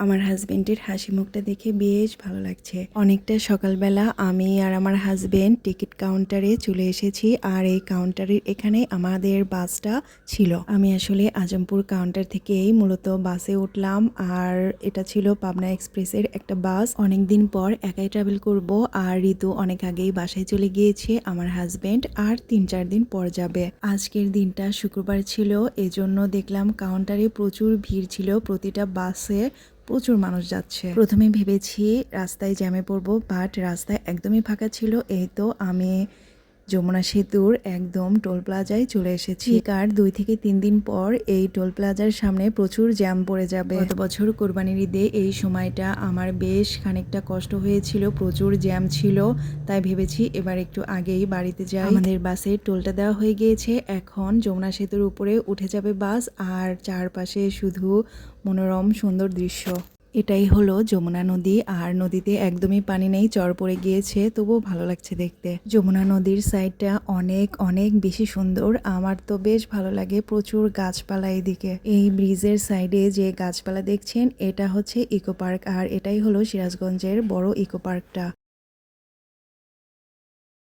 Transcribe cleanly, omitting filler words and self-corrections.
আমার হাজবেন্ডের হাসি মুখটা দেখে বেশ ভালো লাগছে। অনেকটা সকালবেলা আমি আর আমার হাজবেন্ড টিকিট কাউন্টারে চলে এসেছি, আর এই কাউন্টারের এখানে আমাদের বাসটা ছিল। আমি আসলে আজমপুর কাউন্টার থেকেই মূলত বাসে উঠলাম, আর এটা ছিল পাবনা এক্সপ্রেসের একটা বাস। অনেকদিন পর একাই ট্রাভেল করব, আর ঋতু অনেক আগেই বাসায় চলে গিয়েছে। আমার হাজবেন্ড আর 3-4 দিন পর যাবে। আজকের দিনটা শুক্রবার ছিল, এজন্য দেখলাম কাউন্টারে প্রচুর ভিড় ছিল। প্রতিটা বাসে প্রচুর মানুষ যাচ্ছে। প্রথমে ভেবেছি রাস্তায় জ্যামে পড়বো, বাট রাস্তায় একদমই ফাঁকা ছিল। এই তো আমি যমুনা সেতুর একদম টোল প্লাজায় চলে এসেছি। আর 2 থেকে 3 দিন পর এই টোল প্লাজার সামনে প্রচুর জ্যাম পড়ে যাবে। গত বছর কোরবানির ঈদে এই সময়টা আমার বেশ খানিকটা কষ্ট হয়েছিল, প্রচুর জ্যাম ছিল। তাই ভেবেছি এবার একটু আগেই বাড়িতে যাই। আমাদের বাসের টোলটা দেওয়া হয়ে গিয়েছে, এখন যমুনা সেতুর উপরে উঠে যাবে বাস, আর চারপাশে শুধু মনোরম সুন্দর দৃশ্য। এটাই হলো যমুনা নদী, আর নদীতে একদমই পানি নেই, চর পড়ে গিয়েছে, তবুও ভালো লাগছে দেখতে। যমুনা নদীর সাইডটা অনেক অনেক বেশি সুন্দর, আমার তো বেশ ভালো লাগে। প্রচুর গাছপালা এদিকে। এই ব্রিজের সাইডে যে গাছপালা দেখছেন, এটা হচ্ছে ইকো পার্ক, আর এটাই হলো সিরাজগঞ্জের বড় ইকো পার্কটা।